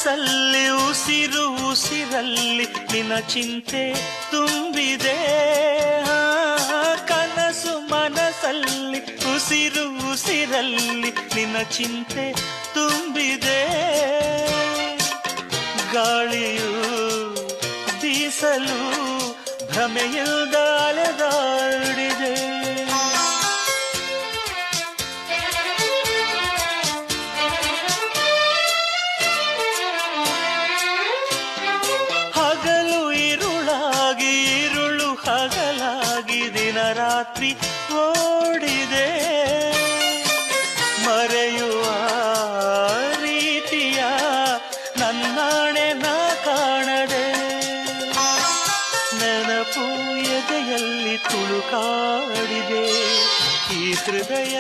ಮನಸ್ಸಲ್ಲಿ ಉಸಿರು ಉಸಿರಲ್ಲಿ ನಿನ್ನ ಚಿಂತೆ ತುಂಬಿದೆ. ಕನಸು ಮನಸ್ಸಲ್ಲಿ ಉಸಿರು ಉಸಿರಲ್ಲಿ ನಿನ್ನ ಚಿಂತೆ ತುಂಬಿದೆ. ಗಾಳಿಯು ಬೀಸಲು ಭ್ರಮೆಯಿಲ್ದ ಅಲೆದಾಡಿದೆ. ಹಗಲು ಇರುಳಾಗಿ ಇರುಳು ಹಗಲಾಗಿ ದಿನ ರಾತ್ರಿ ಓಡಿದೆ. ಮರೆಯುವ ರೀತಿಯ ನನ್ನಾಣೆ ನಾ ಕಾಣದೆ. ನೆನಪು ಎದೆಯಲ್ಲಿ ತುಳುಕಾಡಿದೆ. ಈ ಹೃದಯ